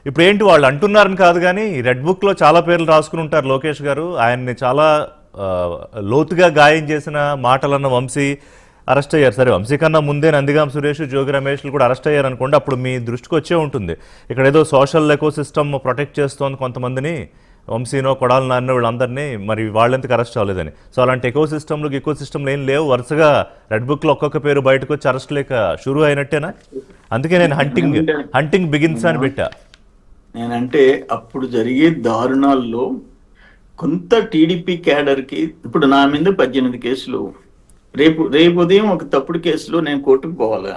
ఇప్పుడు ఏంటి వాళ్ళు అంటున్నారని కాదు కానీ రెడ్ బుక్లో చాలా పేర్లు రాసుకుని ఉంటారు లోకేష్ గారు. ఆయన్ని చాలా ఆ, లోతుగా గాయం చేసిన మాటలన్న వంశీ అరెస్ట్ అయ్యారు. సరే, వంశీ కన్నా ముందే నందిగాం సురేష్, జోగి రమేష్లు కూడా అరెస్ట్ అయ్యారు అనుకోండి, అప్పుడు మీ దృష్టికి వచ్చే ఉంటుంది ఇక్కడ ఏదో సోషల్ ఎకో సిస్టమ్ ప్రొటెక్ట్ చేస్తోంది కొంతమందిని, వంశీనో కొడాలి నాన్న వీళ్ళందరినీ, మరి వాళ్ళెందుకు అరెస్ట్ అవ్వలేదని. సో అలాంటి ఎకో సిస్టమ్లు ఏం లేవు. వరుసగా రెడ్ బుక్లో ఒక్కొక్క పేరు బయటకు వచ్చి అరెస్ట్ లేక షురూ అయినట్టేనా? అందుకే నేను హంటింగ్ బిగిన్స్ అని పెట్టా. నేనంటే అప్పుడు జరిగే దారుణాల్లో కొంత టీడీపీ క్యాడర్కి, ఇప్పుడు నా మీద 18 కేసులు, రేపు ఉదయం ఒక తప్పుడు కేసులో నేను కోర్టుకు పోవాలా,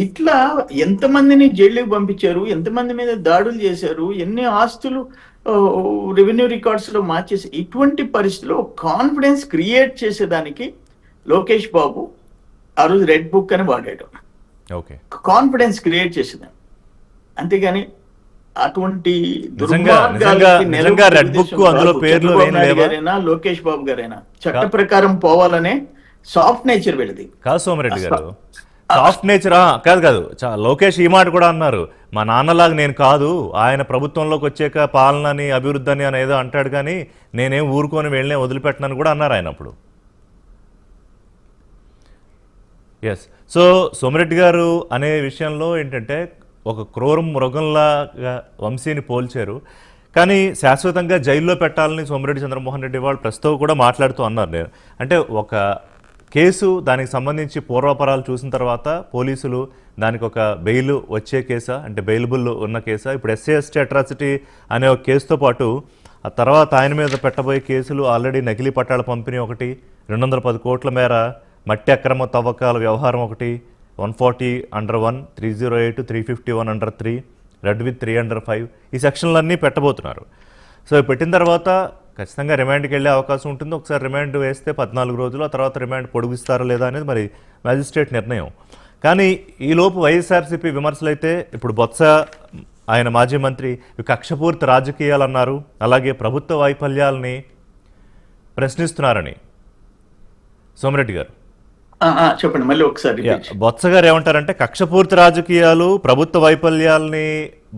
ఇట్లా ఎంతమందిని జైలుకి పంపించారు, ఎంతమంది మీద దాడులు చేశారు, ఎన్ని ఆస్తులు రెవెన్యూ రికార్డ్స్ లో మార్చేసి, ఇటువంటి పరిస్థితిలో కాన్ఫిడెన్స్ క్రియేట్ చేసేదానికి లోకేష్ బాబు ఆ రోజు రెడ్ బుక్ అని వాడాడు. కాన్ఫిడెన్స్ క్రియేట్ చేసేదాన్ని, అంతేగాని అటువంటి లోకేష్ బాబు గారైనా చట్ట ప్రకారం పోవాలనే సాఫ్ట్ నేచర్ వెళ్ళింది కాదు సోమిరెడ్డి గారు. సాఫ్ట్ నేచర్ కాదు. లోకేష్ ఈ మాట కూడా అన్నారు, మా నాన్నలాగా నేను కాదు, ఆయన ప్రభుత్వంలోకి వచ్చాక పాలనని అభివృద్ధి అని ఏదో అంటాడు కానీ నేనేం ఊరుకొని వెళ్ళే వదిలిపెట్టనని కూడా అన్నారు ఆయన అప్పుడు. ఎస్. సో సోమిరెడ్డి గారు అనే విషయంలో ఏంటంటే ఒక క్రూర మృగంలాగా వంశీని పోల్చారు, కానీ శాశ్వతంగా జైల్లో పెట్టాలని సోమిరెడ్డి చంద్రమోహన్ రెడ్డి వాళ్ళు ప్రస్తుతం కూడా మాట్లాడుతూ అన్నారు. నేను అంటే ఒక కేసు, దానికి సంబంధించి పూర్వాపరాలు చూసిన తర్వాత పోలీసులు దానికి ఒక బెయిల్ వచ్చే కేసా, అంటే బెయిలబుల్ ఉన్న కేసా, ఇప్పుడు SC/ST అట్రాసిటీ అనే ఒక కేసుతో పాటు ఆ తర్వాత ఆయన మీద పెట్టబోయే కేసులు ఆల్రెడీ నకిలీ పట్టాల పంపిణీ ఒకటి, 210 కోట్ల మేర మట్టి అక్రమ తవ్వకాల వ్యవహారం ఒకటి, 140(1), 308, 351(3), రెడ్ విత్ 305 ఈ సెక్షన్లన్నీ పెట్టబోతున్నారు. సో పెట్టిన తర్వాత ఖచ్చితంగా రిమాండ్కి వెళ్ళే అవకాశం ఉంటుంది. ఒకసారి రిమాండ్ వేస్తే 14 రోజులు, ఆ తర్వాత రిమాండ్ పొడిగిస్తారా లేదా అనేది మరి మ్యాజిస్ట్రేట్ నిర్ణయం. కానీ ఈలోపు వైఎస్ఆర్సీపీ విమర్శలు అయితే ఇప్పుడు బొత్స, ఆయన మాజీ మంత్రి కక్షపూర్తి రాజకీయాలు అన్నారు, అలాగే ప్రభుత్వ వైఫల్యాలని ప్రశ్నిస్తున్నారని. సోమిరెడ్డి గారు చెప్పండి మళ్ళీ ఒకసారి. బొత్స గారు ఏమంటారంటే కక్షపూర్తి రాజకీయాలు, ప్రభుత్వ వైఫల్యాల్ని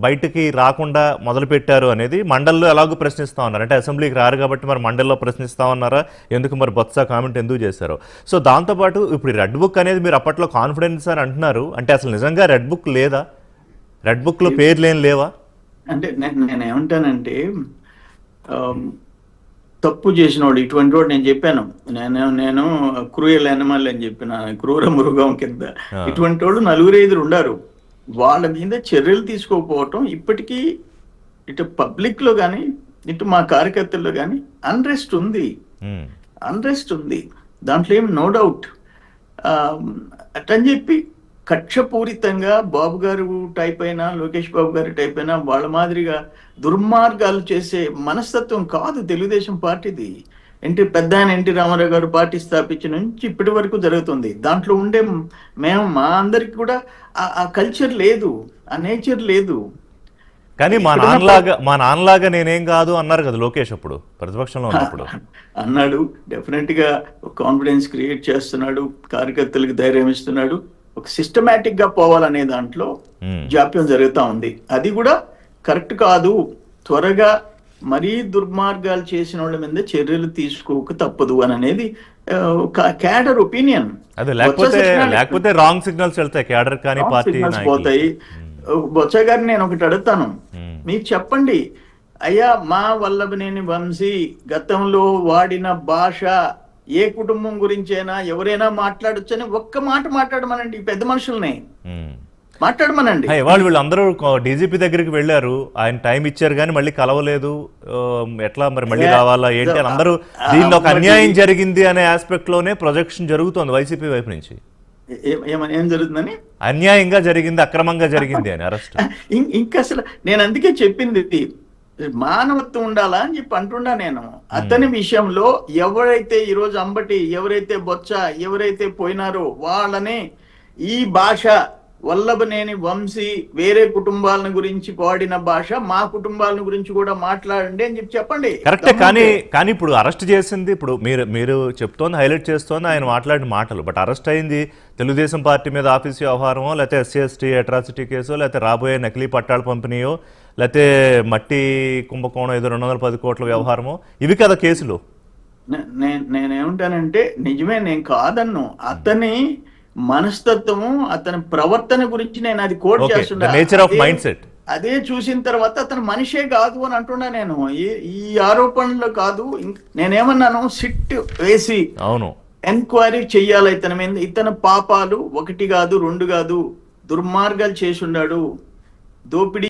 బయటికి రాకుండా మొదలుపెట్టారు అనేది మండలిలో ఎలాగో ప్రశ్నిస్తా ఉన్నారు. అంటే అసెంబ్లీకి రారు కాబట్టి మరి మండలిలో ప్రశ్నిస్తా ఉన్నారా, ఎందుకు మరి బొత్స కామెంట్ ఎందుకు చేశారు. సో దాంతోపాటు ఇప్పుడు రెడ్ బుక్ అనేది మీరు అప్పట్లో కాన్ఫిడెన్స్ అని అంటున్నారు, అంటే అసలు నిజంగా రెడ్ బుక్ లేదా, రెడ్ బుక్లో పేర్లు ఏం లేవా? అంటే నేను ఏమంటానంటే తప్పు చేసినోడు ఇటువంటి వాడు, నేను చెప్పాను, నేను క్రూయల్ యానిమల్ అని చెప్పిన, క్రూర మృగం కింద ఇటువంటి వాళ్ళు 4-5 ఉండారు. వాళ్ళ మీద చర్యలు తీసుకోకపోవటం ఇప్పటికీ ఇటు పబ్లిక్ లో కానీ ఇటు మా కార్యకర్తల్లో కానీ అన్రెస్ట్ ఉంది, దాంట్లో ఏం నో డౌట్. అటని చెప్పి కక్షపూరితంగా బాబు గారు టైప్ అయినా, లోకేష్ బాబు గారు టైప్ అయినా వాళ్ళ మాదిరిగా దుర్మార్గాలు చేసే మనస్తత్వం కాదు తెలుగుదేశం పార్టీది. పెద్ద ఆయన ఎన్టీ రామారావు గారు పార్టీ స్థాపించిన నుంచి ఇప్పటి వరకు జరుగుతుంది. దాంట్లో ఉండే మా అందరికి కూడా ఆ కల్చర్ లేదు, ఆ నేచర్ లేదు. కానీ మా నాన్నలాగా నేనేం కాదు అన్నారు కదా లోకేష్ అప్పుడు ప్రతిపక్షంలో ఉన్నప్పుడు. అన్నాడు, డెఫినెట్ గా కాన్ఫిడెన్స్ క్రియేట్ చేస్తున్నాడు, కార్యకర్తలకు ధైర్యం ఇస్తున్నాడు. ఒక సిస్టమేటిక్ గా పోవాలనే దాంట్లో జాప్యం జరుగుతూ ఉంది. అది కూడా కరెక్ట్ కాదు. త్వరగా మరీ దుర్మార్గాలు చేసిన వాళ్ళ మీద చర్యలు తీసుకోక తప్పదు అని అనేది క్యాడర్ ఒపీనియన్. లేకపోతే రాంగ్ సిగ్నల్స్ వెళ్తాయి, క్యాడర్ కానీ పార్టీ పోతాయి. బొత్స గారిని నేను ఒకటి అడుగుతాను, మీకు చెప్పండి అయ్యా, మా వల్లభనేని వంశీ గతంలో వాడిన భాష ఏ కుటుంబం గురించైనా ఎవరైనా మాట్లాడొచ్చని ఒక్క మాట మాట్లాడమనండి, పెద్ద మనుషుల్ని మాట్లాడమనండి. వాళ్ళు వీళ్ళందరూ డీజీపీ దగ్గరికి వెళ్ళారు, ఆయన టైం ఇచ్చారు కానీ మళ్ళీ కలవలేదు, ఎట్లా మరి మళ్ళీ రావాలా ఏంటి అని అందరూ దీనిలో ఒక అన్యాయం జరిగింది అనే ఆస్పెక్ట్ లోనే ప్రొజెక్షన్ జరుగుతోంది వైసీపీ వైపు నుంచి. ఏం జరుగుతుందని, అన్యాయంగా జరిగింది, అక్రమంగా జరిగింది అని అరెస్ట్. ఇంకా అసలు నేను అందుకే చెప్పింది మానవత్వం ఉండాలా అని చెప్పి అంటున్నా నేను. అతని విషయంలో ఎవరైతే ఈరోజు అంబటి, ఎవరైతే బొత్స, ఎవరైతే పోయినారో వాళ్ళనే ఈ భాష వల్లభనేని వంశీ వేరే కుటుంబాలను గురించి వాడిన భాష మా కుటుంబాలను గురించి కూడా మాట్లాడండి అని చెప్పండి. కరెక్టే. కానీ ఇప్పుడు అరెస్ట్ చేసింది, ఇప్పుడు మీరు చెప్తోంది, హైలైట్ చేస్తోంది ఆయన మాట్లాడిన మాటలు. బట్ అరెస్ట్ అయింది తెలుగుదేశం పార్టీ మీద ఆఫీస్ వ్యవహారమో, లేకపోతే ఎస్సీ ఎస్టీ అట్రాసిటీ కేసో, లేకపోతే రాబోయే నకిలీ పట్టాల పంపిణీయో, లేకపోతే మట్టి కుంభకోణం ఏదో 210 కోట్ల వ్యవహారమో, ఇవి కదా కేసులు. నేనేమంటానంటే నిజమే, నేను కాదన్ను. అతని మనస్తత్వము, అతని ప్రవర్తన గురించి నేను అది కోట్ చేస్తున్నా. నేచర్ ఆఫ్ మైండ్ సెట్ అదే చూసిన తర్వాత అతను మనిషే కాదు అని అంటున్నా నేను. ఈ ఆరోపణలు కాదు, నేనేమన్నాను, సిట్ వేసి అవును ఎంక్వైరీ చెయ్యాలి ఇతని మీద. ఇతని పాపాలు 1 కాదు 2 కాదు, దుర్మార్గాలు చేసి ఉన్నాడు, దోపిడీ